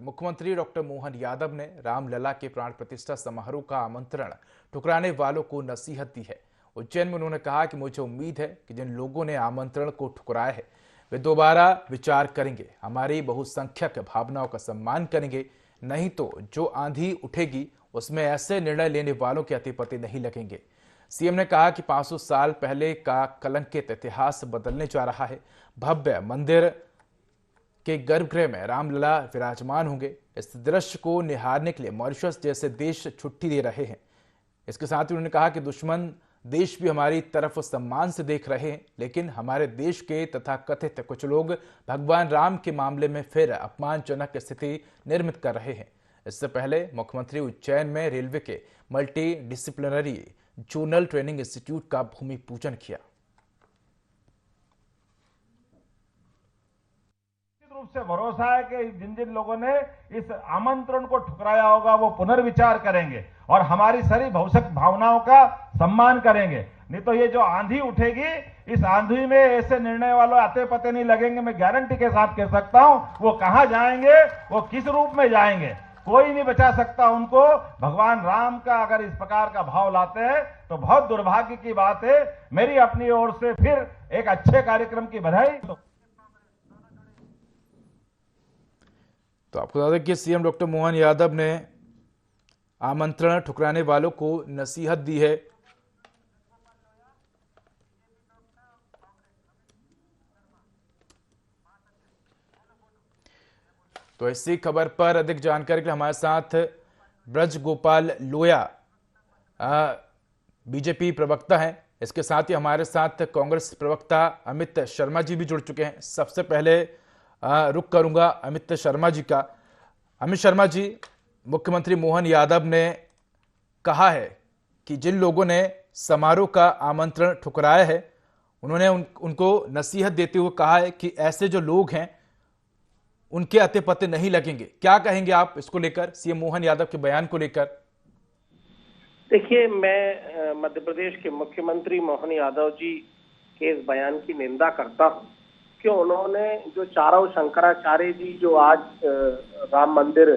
मुख्यमंत्री डॉक्टर मोहन यादव ने रामलला के प्राण प्रतिष्ठा समारोह का आमंत्रण ठुकराने वालों को नसीहत दी है। उज्जैन में उन्होंने कहा कि मुझे उम्मीद है कि जिन लोगों ने आमंत्रण को ठुकराया है वे दोबारा विचार करेंगे, हमारी बहुसंख्यक भावनाओं का सम्मान करेंगे। नहीं तो जो आंधी उठेगी उसमें ऐसे निर्णय लेने वालों के अति पति नहीं लगेंगे। सीएम ने कहा कि 500 साल पहले का कलंकित इतिहास बदलने जा रहा है। भव्य मंदिर के गर्भगृह में रामलला विराजमान होंगे। इस दृश्य को निहारने के लिए मॉरिशस जैसे देश छुट्टी दे रहे हैं। इसके साथ ही उन्होंने कहा कि दुश्मन देश भी हमारी तरफ सम्मान से देख रहे हैं, लेकिन हमारे देश के तथा कथित कुछ लोग भगवान राम के मामले में फिर अपमानजनक स्थिति निर्मित कर रहे हैं। इससे पहले मुख्यमंत्री उज्जैन में रेलवे के multi disciplinary zonal training institute का भूमि पूजन किया। रूप से भरोसा है कि जिन जिन लोगों ने इस आमंत्रण को ठुकराया होगा वो पुनर्विचार करेंगे और हमारी सारी भौतिक भावनाओं का सम्मान करेंगे। नहीं तो ये जो आंधी उठेगी, इस आंधी में ऐसे निर्णय वालों आते पते नहीं लगेंगे। मैं गारंटी के साथ कह सकता हूं, वो कहां जाएंगे, वो किस रूप में जाएंगे, कोई नहीं बचा सकता उनको। भगवान राम का अगर इस प्रकार का भाव लाते हैं तो बहुत दुर्भाग्य की बात है। मेरी अपनी ओर से फिर एक अच्छे कार्यक्रम की बधाई। तो आपको बता दें कि सीएम डॉक्टर मोहन यादव ने आमंत्रण ठुकराने वालों को नसीहत दी है। तो इसी खबर पर अधिक जानकारी के लिए हमारे साथ ब्रज गोपाल लोया बीजेपी प्रवक्ता हैं। इसके साथ ही हमारे साथ कांग्रेस प्रवक्ता अमित शर्मा जी भी जुड़ चुके हैं। सबसे पहले रुक करूंगा अमित शर्मा जी का। अमित शर्मा जी, मुख्यमंत्री मोहन यादव ने कहा है कि जिन लोगों ने समारोह का आमंत्रण ठुकराया है उन्होंने उनको नसीहत देते हुए कहा है कि ऐसे जो लोग हैं उनके अते पते नहीं लगेंगे। क्या कहेंगे आप इसको लेकर, सीएम मोहन यादव के बयान को लेकर? देखिए, मैं मध्य प्रदेश के मुख्यमंत्री मोहन यादव जी के इस बयान की निंदा करता हूं कि उन्होंने जो चारों शंकराचार्य जी जो आज राम मंदिर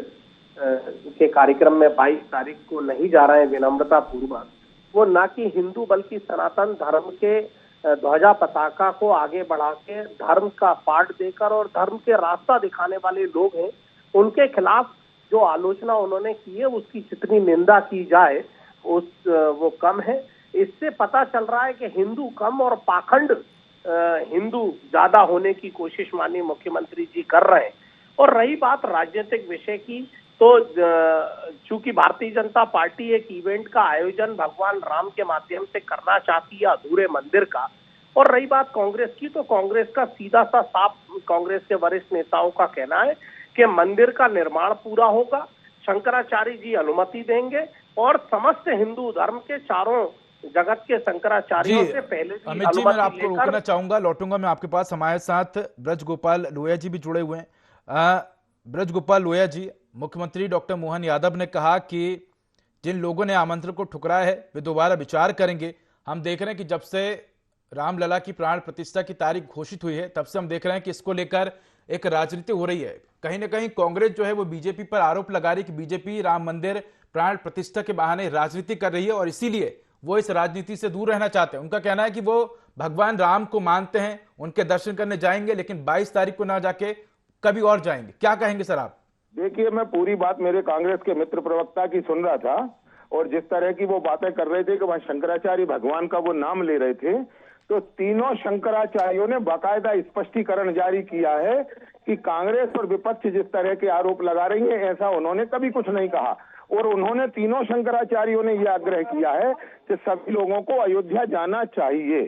के कार्यक्रम में 22 तारीख को नहीं जा रहे हैं विनम्रता पूर्वक, वो ना कि हिंदू बल्कि सनातन धर्म के ध्वजा पताका को आगे बढ़ा के धर्म का पाठ देकर और धर्म के रास्ता दिखाने वाले लोग हैं, उनके खिलाफ जो आलोचना उन्होंने की है उसकी जितनी निंदा की जाए वो कम है। इससे पता चल रहा है कि हिंदू कम और पाखंड हिंदू ज्यादा होने की कोशिश माननीय मुख्यमंत्री जी कर रहे हैं। और रही बात राजनीतिक विषय की, तो चूंकि भारतीय जनता पार्टी एक इवेंट का आयोजन भगवान राम के माध्यम से करना चाहती है अधूरे मंदिर का, और रही बात कांग्रेस की, तो कांग्रेस का सीधा सा साफ कांग्रेस के वरिष्ठ नेताओं का कहना है कि मंदिर का निर्माण पूरा होगा, शंकराचार्य जी अनुमति देंगे और समस्त हिंदू धर्म के चारों जगत के शंकराचार्यों से पहले अमित जी, मैं आपको रोकना चाहूंगा, लौटूंगा मैं आपके पास। हमारे साथ ब्रज गोपाल लोया जी भी जुड़े हुए हैं। ब्रज गोपाल लोया जी, मुख्यमंत्री डॉक्टर मोहन यादव ने कहा कि जिन लोगों ने आमंत्रण को ठुकराया है वे दोबारा विचार करेंगे। हम देख रहे हैं कि जब से रामलला की प्राण प्रतिष्ठा की तारीख घोषित हुई है तब से हम देख रहे हैं कि इसको लेकर एक राजनीति हो रही है। कहीं ना कहीं कांग्रेस जो है वो बीजेपी पर आरोप लगा रही है कि बीजेपी राम मंदिर प्राण प्रतिष्ठा के बहाने राजनीति कर रही है और इसीलिए वो इस राजनीति से दूर रहना चाहते हैं। उनका कहना है कि वो भगवान राम को मानते हैं, उनके दर्शन करने जाएंगे, लेकिन 22 तारीख को ना जाके कभी और जाएंगे। क्या कहेंगे सर आप? देखिए, मैं पूरी बात मेरे कांग्रेस के मित्र प्रवक्ता की सुन रहा था और जिस तरह की वो बातें कर रहे थे कि वहां शंकराचार्य भगवान का वो नाम ले रहे थे, तो तीनों शंकराचार्यों ने बाकायदा स्पष्टीकरण जारी किया है कि कांग्रेस और विपक्ष जिस तरह के आरोप लगा रही है ऐसा उन्होंने कभी कुछ नहीं कहा। और उन्होंने तीनों शंकराचार्यों ने यह आग्रह किया है कि सभी लोगों को अयोध्या जाना चाहिए।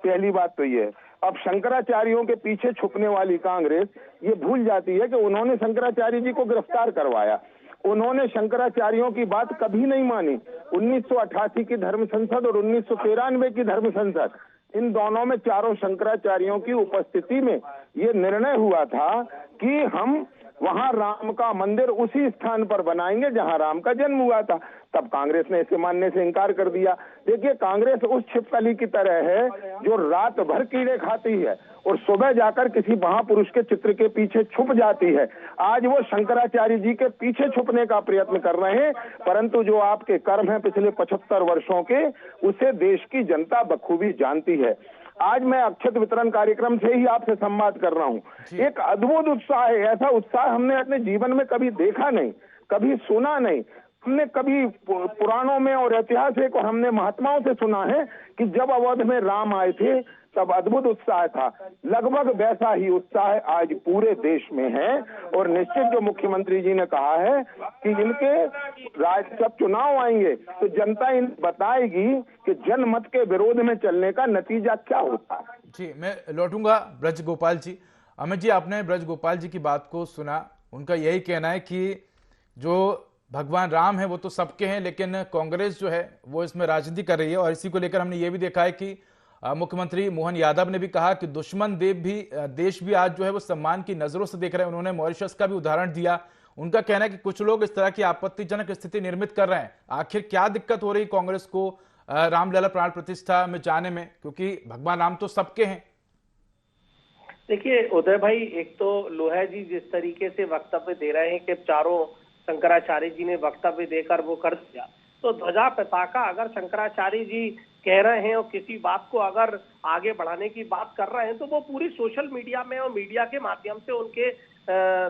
पहली बात तो ये। अब शंकराचार्यों के पीछे छुपने वाली कांग्रेस ये भूल जाती है कि उन्होंने शंकराचार्य जी को गिरफ्तार करवाया, उन्होंने शंकराचार्यों की बात कभी नहीं मानी। 1988 की धर्म संसद और 1993 की धर्म संसद, इन दोनों में चारों शंकराचार्यों की उपस्थिति में ये निर्णय हुआ था कि हम वहां राम का मंदिर उसी स्थान पर बनाएंगे जहां राम का जन्म हुआ था। तब कांग्रेस ने इसे मानने से इनकार कर दिया। देखिए, कांग्रेस उस छिपकली की तरह है जो रात भर कीड़े खाती है और सुबह जाकर किसी महापुरुष के चित्र के पीछे छुप जाती है। आज वो शंकराचार्य जी के पीछे छुपने का प्रयत्न कर रहे हैं, परंतु जो आपके कर्म हैं पिछले 75 वर्षों के, उसे देश की जनता बखूबी जानती है। आज मैं अक्षत वितरण कार्यक्रम से ही आपसे संवाद कर रहा हूं। एक अद्भुत उत्साह है, ऐसा उत्साह हमने अपने जीवन में कभी देखा नहीं, कभी सुना नहीं। हमने कभी पुराणों में और ऐतिहासिक और हमने महात्माओं से सुना है कि जब अवध में राम आए थे तब अद्भुत उत्साह था। लगभग वैसा ही उत्साह आज पूरे देश में है। और निश्चित जो मुख्यमंत्री जी ने कहा है कि इनके जब चुनाव आएंगे तो जनता इन बताएगी कि जनमत के विरोध में चलने का नतीजा क्या होता है। जी, मैं लौटूंगा ब्रज गोपाल जी। अमित जी, आपने ब्रज गोपाल जी की बात को सुना। उनका यही कहना है कि जो भगवान राम है वो तो सबके हैं, लेकिन कांग्रेस जो है वो इसमें राजनीति कर रही है। और इसी को लेकर हमने ये भी देखा है कि मुख्यमंत्री मोहन यादव ने भी कहा कि दुश्मन देश भी आज जो है वो सम्मान की नजरों से देख रहे हैं। उन्होंने मॉरिशस का भी उदाहरण दिया। उनका कहना है कि कुछ लोग इस तरह की आपत्तिजनक स्थिति निर्मित कर रहे हैं। आखिर क्या दिक्कत हो रही कांग्रेस को रामलला प्राण प्रतिष्ठा में जाने में, क्योंकि भगवान राम तो सबके हैं? देखिए उदय भाई, एक तो लोहा जी जिस तरीके से वक्तव्य दे रहे हैं कि चारों शंकराचार्य जी ने वक्तव्य देकर वो कर दिया, तो ध्वजा पताका अगर शंकराचार्य जी कह रहे हैं और किसी बात को अगर आगे बढ़ाने की बात कर रहे हैं तो वो पूरी सोशल मीडिया में और मीडिया के माध्यम से उनके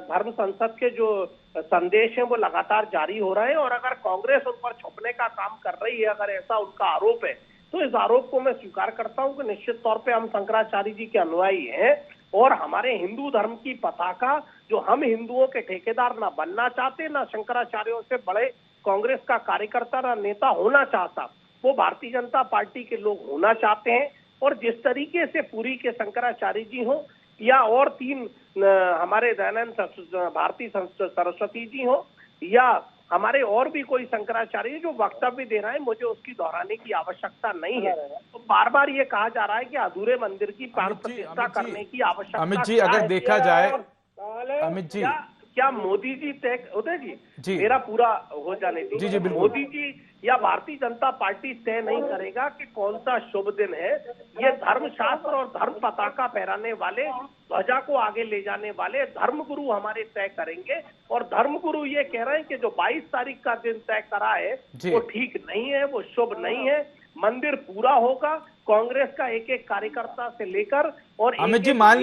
धर्म संसद के जो संदेश हैं वो लगातार जारी हो रहे हैं। और अगर कांग्रेस उन पर छुपने का काम कर रही है, अगर ऐसा उनका आरोप है, तो इस आरोप को मैं स्वीकार करता हूं कि निश्चित तौर पे हम शंकराचार्य जी के अनुयायी हैं और हमारे हिंदू धर्म की पताका, जो हम हिंदुओं के ठेकेदार ना बनना चाहते, ना शंकराचार्यों से बड़े कांग्रेस का कार्यकर्ता ना नेता होना चाहता, वो भारतीय जनता पार्टी के लोग होना चाहते हैं। और जिस तरीके से पुरी के शंकराचार्य जी हो या और 3 हमारे दयानंद भारती सरस्वती जी हो या हमारे और भी कोई शंकराचार्य जो वक्तव्य दे रहे हैं, मुझे उसकी दोहराने की आवश्यकता नहीं है। तो बार बार ये कहा जा रहा है कि अधूरे मंदिर की प्राण प्रतिष्ठा करने की आवश्यकता। अमित जी, अगर देखा जाए, अमित जी, क्या मोदी जी तय, उदय जी मेरा पूरा हो जाने दीजिए। मोदी जी या भारतीय जनता पार्टी तय नहीं करेगा कि कौन सा शुभ दिन है। ये धर्मशास्त्र और धर्म पताका फहराने वाले, ध्वजा को आगे ले जाने वाले धर्मगुरु हमारे तय करेंगे। और धर्मगुरु ये कह रहे हैं कि जो 22 तारीख का दिन तय करा है वो ठीक नहीं है, वो शुभ नहीं है। मंदिर पूरा होगा, कांग्रेस का एक एक कार्यकर्ता से लेकर। और अमित जी, मान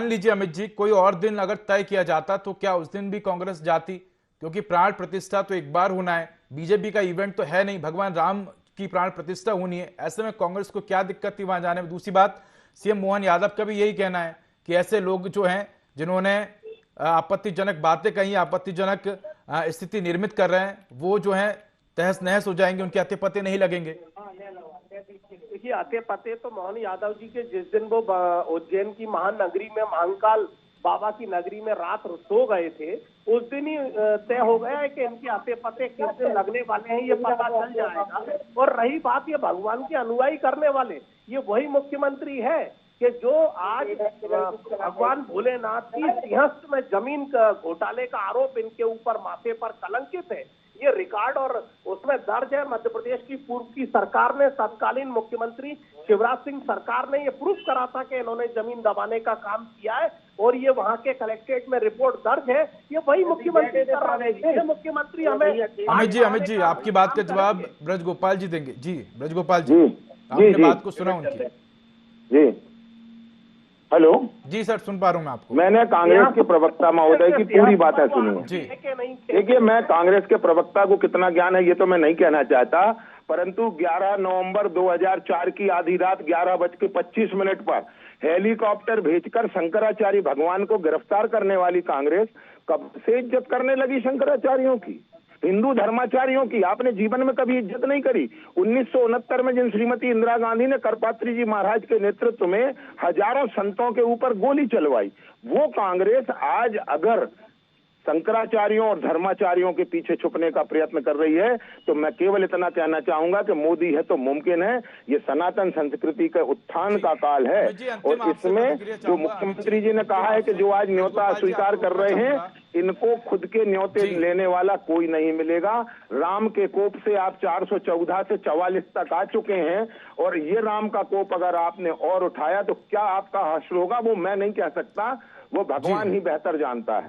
लीजिए अमित जी, कोई और दिन अगर तय किया जाता तो क्या उस दिन भी कांग्रेस जाती? क्योंकि प्राण प्रतिष्ठा तो एक बार होना है, बीजेपी का इवेंट तो है नहीं, भगवान राम की प्राण प्रतिष्ठा होनी है। ऐसे में कांग्रेस को क्या दिक्कत थी वहां जाने में? दूसरी बात, सीएम मोहन यादव का भी यही कहना है कि ऐसे लोग जो हैं जिन्होंने आपत्तिजनक बातें कही, आपत्तिजनक स्थिति निर्मित कर रहे हैं, वो जो है तहस नहस हो जाएंगे, उनके अते पते नहीं लगेंगे। देखिए, अते पते तो मोहन यादव जी के जिस दिन वो उज्जैन की महानगरी में महाकाल बाबा की नगरी में रात सो गए थे, उस दिन ही तय हो गया है कि इनके आते पते किस दिन लगने वाले हैं, ये पता चल जाएगा। और रही बात ये भगवान के अनुयायी करने वाले, ये वही मुख्यमंत्री है कि जो आज भगवान भोलेनाथ की सिंहस्थ में जमीन का घोटाले का आरोप इनके ऊपर माथे पर कलंकित है। ये रिकॉर्ड और उसमें दर्ज है। मध्य प्रदेश की पूर्व की सरकार ने, तत्कालीन मुख्यमंत्री शिवराज सिंह सरकार ने ये प्रूफ करा था कि इन्होंने जमीन दबाने का काम किया है और ये वहां के कलेक्ट्रेट में रिपोर्ट दर्ज है। ये वही मुख्यमंत्री कर रहे हैं। ये मुख्यमंत्री हमें अमित जी आपकी बात का जवाब ब्रज गोपाल जी देंगे। जी ब्रज गोपाल जी, आपने बात को सुना उनकी? जी हेलो जी सर, सुन पा रहा हूं मैं आपको। मैंने कांग्रेस के प्रवक्ता महोदय की पूरी बातें सुनी जी। देखिए, मैं कांग्रेस के प्रवक्ता को कितना ज्ञान है ये तो मैं नहीं कहना चाहता, परंतु 11 नवंबर 2004 की आधी रात 11:25 पर हेलीकॉप्टर भेजकर शंकराचार्य भगवान को गिरफ्तार करने वाली कांग्रेस कब से इज्जत करने लगी शंकराचार्यों की, हिंदू धर्माचार्यों की? आपने जीवन में कभी इज्जत नहीं करी। 1969 में जिन श्रीमती इंदिरा गांधी ने करपात्री जी महाराज के नेतृत्व में हजारों संतों के ऊपर गोली चलवाई, वो कांग्रेस आज अगर शंकराचार्यों और धर्माचार्यों के पीछे छुपने का प्रयत्न कर रही है। तो मैं केवल इतना कहना चाहूंगा कि मोदी है तो मुमकिन है। ये सनातन संस्कृति के उत्थान का काल है और इसमें जो मुख्यमंत्री जी ने कहा है कि जो आज न्योता स्वीकार कर रहे हैं, इनको खुद के न्योते लेने वाला कोई नहीं मिलेगा। राम के कोप से आप 414 से 44 तक आ चुके हैं और ये राम का कोप अगर आपने और उठाया तो क्या आपका हश्र होगा वो मैं नहीं कह सकता, वो भगवान ही बेहतर जानता है।